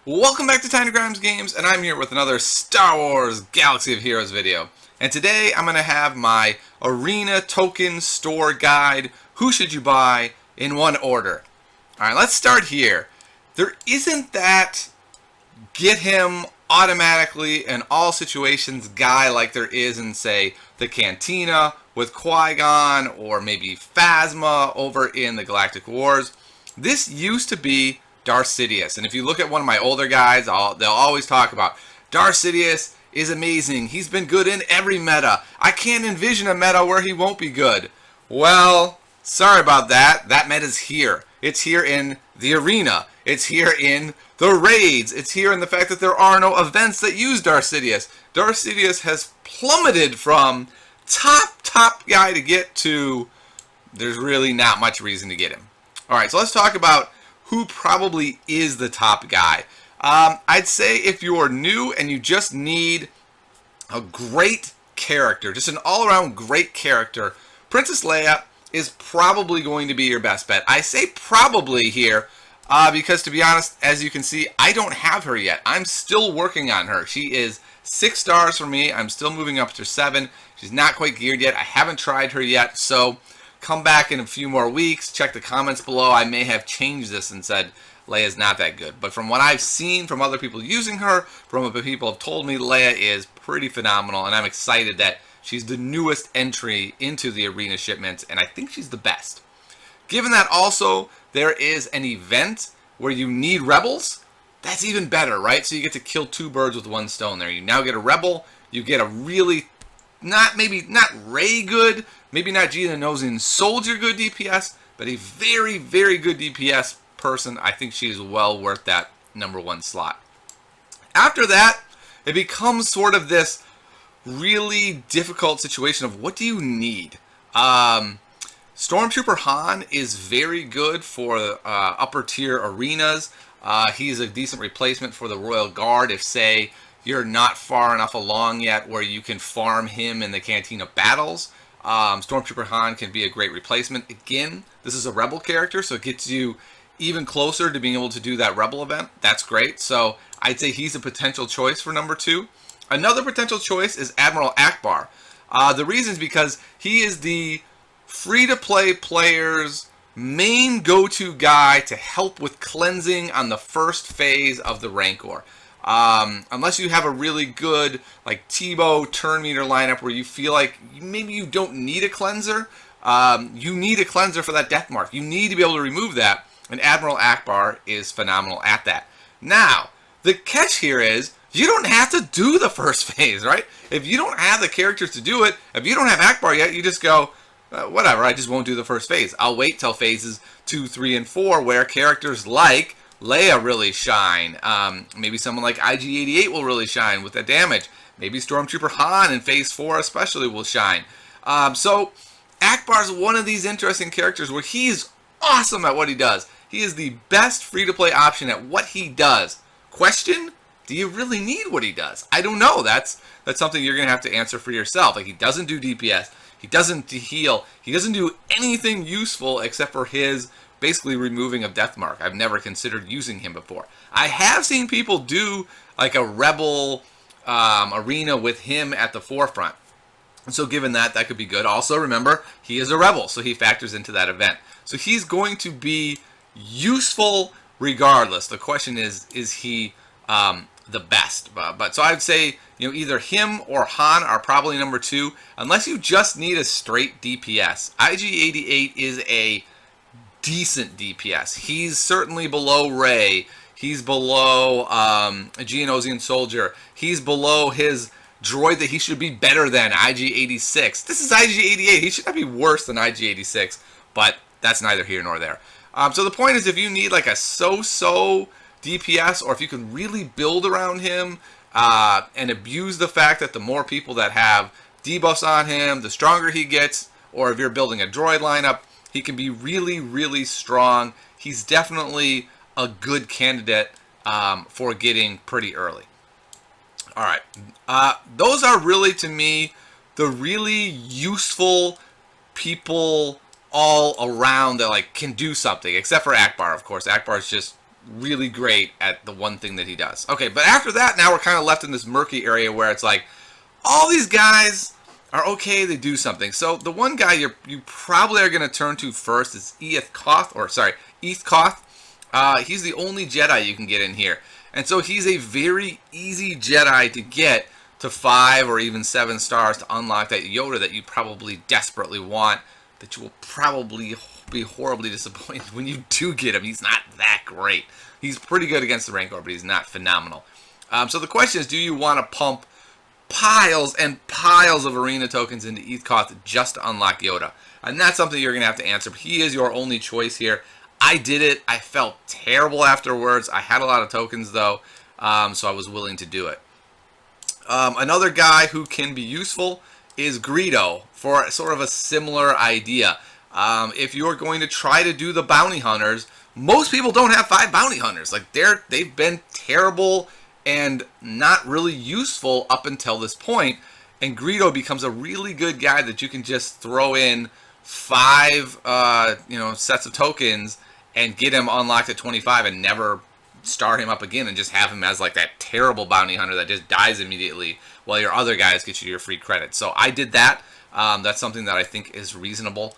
Welcome back to Tiny Grimes Games, and I'm here with another Star Wars Galaxy of Heroes video. And today I'm going to have my Arena Token Store Guide, Who Should You Buy, in one order. Alright, let's start here. There isn't that get him automatically in all situations guy like there is in, say, the Cantina with Qui-Gon, or maybe Phasma over in the Galactic Wars. This used to be Darth Sidious, and if you look at one of my older guides, they'll always talk about Darth Sidious is amazing. He's been good in every meta. I can't envision a meta where he won't be good. Well, sorry about that. That meta's here. It's here in the arena. It's here in the raids. It's here in the fact that there are no events that use Darth Sidious. Darth Sidious has plummeted from top guy to get to there's really not much reason to get him. Alright, so let's talk about who probably is the top guy. I'd say if you're new and you just need a great character, just an all-around great character, Princess Leia is probably going to be your best bet. I say probably here because, to be honest, as you can see, I don't have her yet. I'm still working on her. She is 6 stars for me. I'm still moving up to 7. She's not quite geared yet. I haven't tried her yet, so come back in a few more weeks, check the comments below. I may have changed this and said Leia's not that good. But from what I've seen from other people using her, from what people have told me, Leia is pretty phenomenal, and I'm excited that she's the newest entry into the arena shipments, and I think she's the best. Given that also there is an event where you need rebels, that's even better, right? So you get to kill 2 birds with 1 stone there. You now get a rebel, you get a really not Rey good, maybe not Geonosian soldier good DPS, but a very good DPS person. I think she's well worth that #1 slot. After that, it becomes sort of this really difficult situation of what do you need? Stormtrooper Han is very good for upper tier arenas. He's a decent replacement for the Royal Guard if, say, you're not far enough along yet where you can farm him in the Cantina battles. Stormtrooper Han can be a great replacement. Again, this is a Rebel character, so it gets you even closer to being able to do that Rebel event. That's great. So I'd say he's a potential choice for #2. Another potential choice is Admiral Akbar. The reason is because he is the free-to-play player's main go-to guy to help with cleansing on the first phase of the Rancor. Unless you have a really good like Tebow turn meter lineup where you feel like maybe you don't need a cleanser, you need a cleanser for that death mark. You need to be able to remove that, and Admiral Akbar is phenomenal at that. Now, the catch here is you don't have to do the first phase, right? If you don't have the characters to do it, if you don't have Akbar yet, you just go, whatever, I just won't do the first phase. I'll wait till phases 2, 3, and 4 where characters like Leia really shine. Maybe someone like IG-88 will really shine with that damage. Maybe Stormtrooper Han in Phase 4 especially will shine. So Akbar's one of these interesting characters where he's awesome at what he does. He is the best free-to-play option at what he does. Question? Do you really need what he does? I don't know. That's something you're going to have to answer for yourself. Like, he doesn't do DPS. He doesn't heal. He doesn't do anything useful except for his basically removing of death mark. I've never considered using him before. I have seen people do like a Rebel arena with him at the forefront. And so given that, that could be good. Also remember, he is a Rebel, so he factors into that event. So he's going to be useful regardless. The question is he the best? But so I'd say, you know, either him or Han are probably #2, unless you just need a straight DPS. IG-88 is a decent DPS. He's certainly below Rey. He's below a Geonosian soldier. He's below his droid that he should be better than, IG-86. This is IG-88. He should not be worse than IG-86, but that's neither here nor there. So the point is, if you need like a so-so DPS, or if you can really build around him and abuse the fact that the more people that have debuffs on him, the stronger he gets, or if you're building a droid lineup, he can be really strong. He's definitely a good candidate for getting pretty early. Alright, those are really, to me, the really useful people all around that like can do something, except for Akbar, of course. Akbar is just really great at the one thing that he does. Okay, but after that, now we're kind of left in this murky area where it's like, all these guys are okay, they do something. So the one guy you probably are going to turn to first is Eeth Koth. He's the only Jedi you can get in here. And so he's a very easy Jedi to get to 5 or even 7 stars to unlock that Yoda that you probably desperately want, that you will probably be horribly disappointed when you do get him. He's not that great. He's pretty good against the Rancor, but he's not phenomenal. So the question is, do you want to pump piles and piles of arena tokens into Eeth Koth just to unlock Yoda? And that's something you're going to have to answer. He is your only choice here. I did it. I felt terrible afterwards. I had a lot of tokens, though, so I was willing to do it. Another guy who can be useful is Greedo for sort of a similar idea. If you're going to try to do the bounty hunters, most people don't have 5 bounty hunters. Like they've been terrible and not really useful up until this point. And Greedo becomes a really good guy that you can just throw in 5 sets of tokens and get him unlocked at 25 and never start him up again and just have him as like that terrible bounty hunter that just dies immediately while your other guys get you your free credit. So I did that. That's something that I think is reasonable.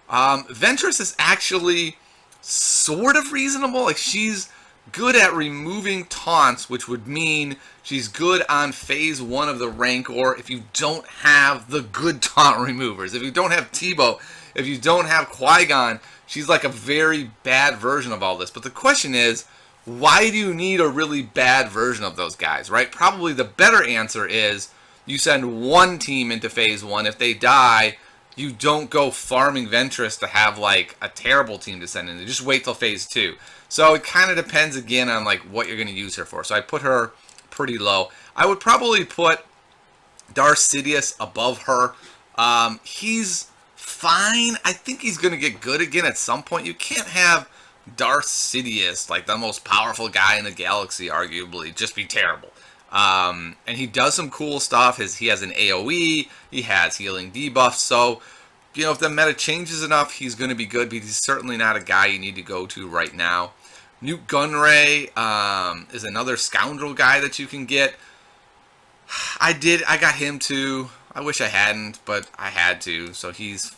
Ventress is actually sort of reasonable. Like she's good at removing taunts, which would mean she's good on phase 1 of the Rancor if you don't have the good taunt removers. If you don't have Tebow, if you don't have Qui-Gon, she's like a very bad version of all this. But the question is, why do you need a really bad version of those guys, right? Probably the better answer is you send one team into phase 1. If they die, you don't go farming Ventress to have like a terrible team to send in. You just wait till phase 2. So it kind of depends again on like what you're going to use her for. So I put her pretty low. I would probably put Darth Sidious above her. He's fine. I think he's going to get good again at some point. You can't have Darth Sidious, like the most powerful guy in the galaxy, arguably, just be terrible. And he does some cool stuff. He has an AoE. He has healing debuffs. So, if the meta changes enough, he's going to be good, but he's certainly not a guy you need to go to right now. Nute Gunray is another scoundrel guy that you can get. I got him too. I wish I hadn't, but I had to. So he's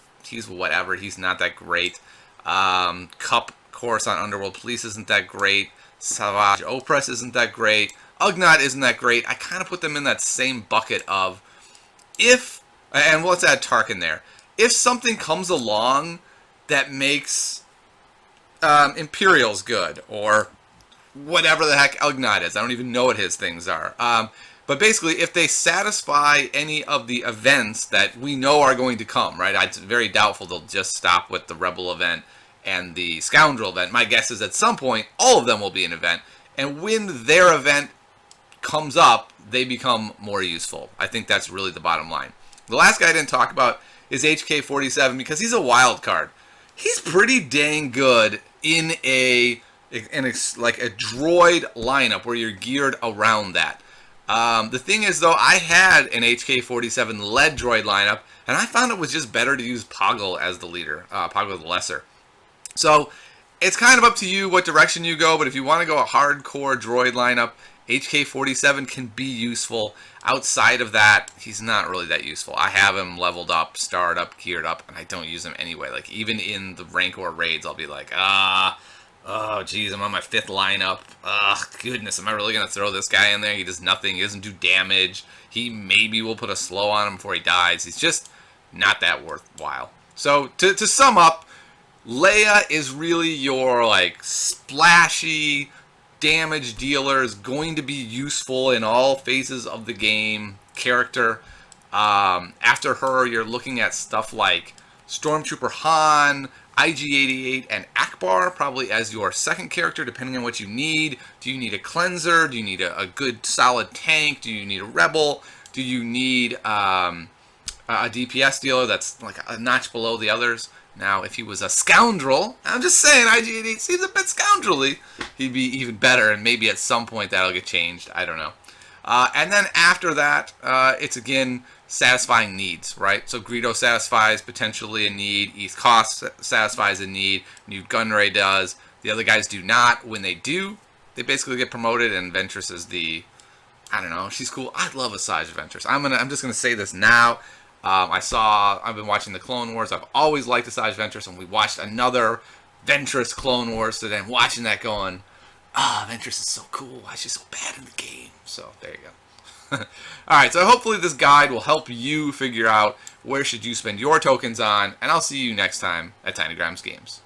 whatever. He's not that great. Cup course on Underworld Police isn't that great. Savage Opress isn't that great. Ugnaught isn't that great. I kind of put them in that same bucket of and let's add Tarkin there. If something comes along that makes Imperials good, or whatever the heck Ugnaught is, I don't even know what his things are. But basically, if they satisfy any of the events that we know are going to come, right? It's very doubtful they'll just stop with the Rebel event and the Scoundrel event. My guess is at some point, all of them will be an event. And when their event comes up, they become more useful. I think that's really the bottom line. The last guy I didn't talk about is HK-47 because he's a wild card. He's pretty dang good in a droid lineup where you're geared around that. The thing is, though, I had an HK-47 led droid lineup, and I found it was just better to use Poggle as the leader, Poggle the Lesser. So it's kind of up to you what direction you go, but if you want to go a hardcore droid lineup, HK-47 can be useful. Outside of that, he's not really that useful. I have him leveled up, starred up, geared up, and I don't use him anyway. Like, even in the Rancor raids, I'll be like, oh, geez, I'm on my 5th lineup. Goodness, am I really going to throw this guy in there? He does nothing. He doesn't do damage. He maybe will put a slow on him before he dies. He's just not that worthwhile. So, to sum up, Leia is really your, like, splashy damage dealer, is going to be useful in all phases of the game character. After her, you're looking at stuff like Stormtrooper Han, IG-88, and Akbar, probably as your second character, depending on what you need. Do you need a cleanser? Do you need a good solid tank? Do you need a rebel? Do you need a DPS dealer that's like a notch below the others? Now, if he was a scoundrel, I'm just saying, IG-88 seems a bit scoundrelly, he'd be even better, and maybe at some point that'll get changed. I don't know. And then after that, it's again satisfying needs, right? So Greedo satisfies potentially a need. Eeth Koth satisfies a need. Nute Gunray does. The other guys do not. When they do, they basically get promoted, and Ventress is the, I don't know, she's cool. I love Asajj Ventress. I'm just gonna say this now. I've been watching the Clone Wars. I've always liked Asajj Ventress, and we watched another Ventress Clone Wars today. I'm watching that going, Ventress is so cool. Why is she so bad in the game? So there you go. Alright, so hopefully this guide will help you figure out where should you spend your tokens on, and I'll see you next time at Tiny Grimes Games.